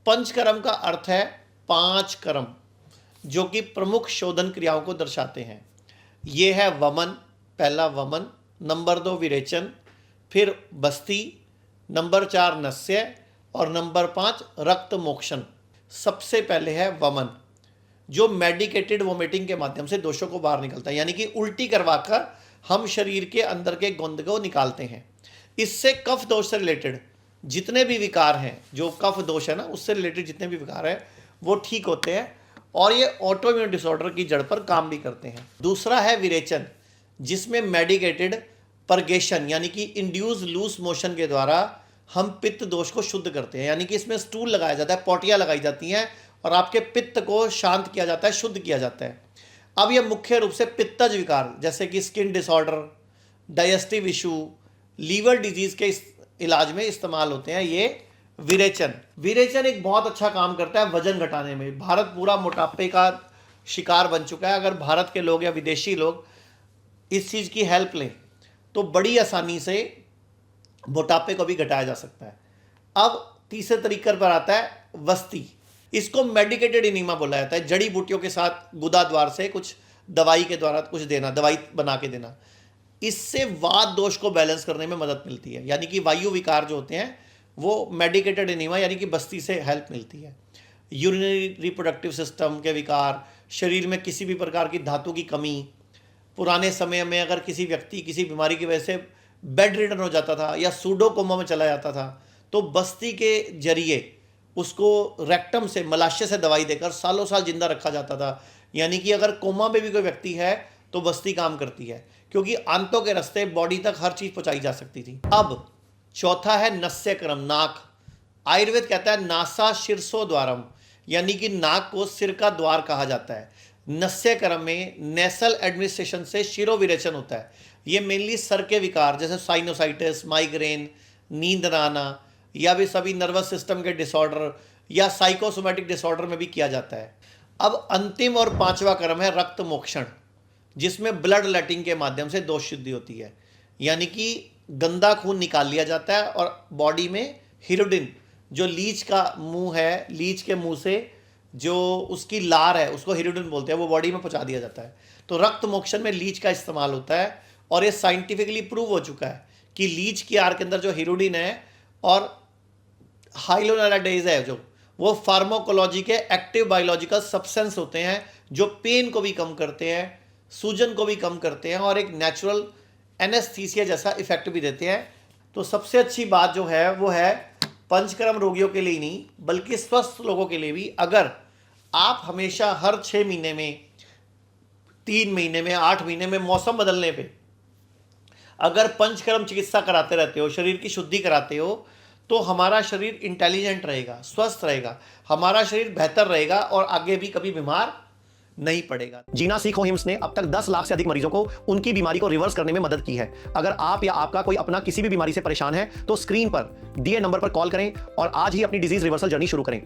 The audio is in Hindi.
पंचकर्म का अर्थ है 5 कर्म, जो कि प्रमुख शोधन क्रियाओं को दर्शाते हैं। ये है वमन, पहला वमन, नंबर 2 विरेचन, फिर बस्ती, नंबर 4 नस्य और नंबर 5 रक्त मोक्षण। सबसे पहले है वमन, जो मेडिकेटेड वोमिटिंग के माध्यम से दोषों को बाहर निकलता है, यानी कि उल्टी करवाकर हम शरीर के अंदर के गंद को निकालते हैं। इससे कफ दोष से रिलेटेड जितने भी विकार हैं, जो कफ दोष है ना, उससे रिलेटेड जितने भी विकार हैं वो ठीक होते हैं और ये ऑटोइम्यून डिसऑर्डर की जड़ पर काम भी करते हैं। दूसरा है विरेचन, जिसमें मेडिकेटेड परगेशन यानी कि इंड्यूस लूज मोशन के द्वारा हम पित्त दोष को शुद्ध करते हैं, यानी कि इसमें स्टूल लगाया जाता है, पॉटियाँ लगाई जाती हैं और आपके पित्त को शांत किया जाता है, शुद्ध किया जाता है। अब यह मुख्य रूप से पित्तज विकार जैसे कि skin disorder, digestive issue, liver disease के इलाज में इस्तेमाल होते हैं ये विरेचन। विरेचन एक बहुत अच्छा काम करता है वजन घटाने में। भारत पूरा मोटापे का शिकार बन चुका है। अगर भारत के लोग या विदेशी लोग इस चीज़ की हेल्प लें तो बड़ी आसानी से मोटापे को भी घटाया जा सकता है। अब तीसरे तरीके पर आता है वस्ती। इसको मेडिकेटेड इनीमा बोला जाता है। जड़ी बूटियों के साथ गुदा द्वार से कुछ दवाई के द्वारा कुछ देना, दवाई बना के देना। इससे वात दोष को बैलेंस करने में मदद मिलती है, यानी कि वायु विकार जो होते हैं वो मेडिकेटेड एनीमा यानी कि बस्ती से हेल्प मिलती है। यूरिनरी रिप्रोडक्टिव सिस्टम के विकार, शरीर में किसी भी प्रकार की धातु की कमी, पुराने समय में अगर किसी व्यक्ति किसी बीमारी की वजह से बेड रिडन हो जाता था या सूडो कोमा में चला जाता था तो बस्ती के जरिए उसको रेक्टम से, मलाशय से दवाई देकर सालों साल जिंदा रखा जाता था। यानी कि अगर कोमा में भी कोई व्यक्ति है तो बस्ती काम करती है, क्योंकि आंतों के रास्ते बॉडी तक हर चीज पहुंचाई जा सकती थी। अब चौथा है नस्य क्रम, नाक। आयुर्वेद कहता है नासा शीर्षो द्वारम, यानी कि नाक को सिर का द्वार कहा जाता है। नस्य क्रम में नेसल एडमिनिस्ट्रेशन से शिरोविरेचन होता है। ये मेनली सर के विकार जैसे साइनोसाइटिस, माइग्रेन, नींद न आना या भी सभी नर्वस सिस्टम के डिसऑर्डर या साइकोसोमैटिक डिसऑर्डर में भी किया जाता है। अब अंतिम और 5वां क्रम है रक्त मोक्षण, जिसमें ब्लड लेटिंग के माध्यम से दोष शुद्धि होती है, यानी कि गंदा खून निकाल लिया जाता है और बॉडी में हीरोडिन, जो लीच का मुंह है, लीच के मुंह से जो उसकी लार है उसको हीरोडिन बोलते हैं, वो बॉडी में पहुंचा दिया जाता है। तो रक्त मोक्षण में लीच का इस्तेमाल होता है और ये साइंटिफिकली प्रूव हो चुका है कि लीच की आर के अंदर जो हीरोडिन है और हाइलोनाइडेज है, जो वो फार्माकोलॉजी के एक्टिव बायोलॉजिकल सब्सटेंस होते हैं जो पेन को भी कम करते हैं, सूजन को भी कम करते हैं और एक नेचुरल एनेस्थीसिया जैसा इफेक्ट भी देते हैं। तो सबसे अच्छी बात जो है वो है पंचकर्म रोगियों के लिए नहीं बल्कि स्वस्थ लोगों के लिए भी। अगर आप हमेशा हर 6 महीने में, 3 महीने में, 8 महीने में, मौसम बदलने पे अगर पंचकर्म चिकित्सा कराते रहते हो, शरीर की शुद्धि कराते हो, तो हमारा शरीर इंटेलिजेंट रहेगा, स्वस्थ रहेगा, हमारा शरीर बेहतर रहेगा और आगे भी कभी बीमार नहीं पड़ेगा। जीना सीखो हिम्स ने अब तक 10 लाख से अधिक मरीजों को उनकी बीमारी को रिवर्स करने में मदद की है। अगर आप या आपका कोई अपना किसी भी बीमारी से परेशान है तो स्क्रीन पर दिए नंबर पर कॉल करें और आज ही अपनी डिजीज रिवर्सल जर्नी शुरू करें।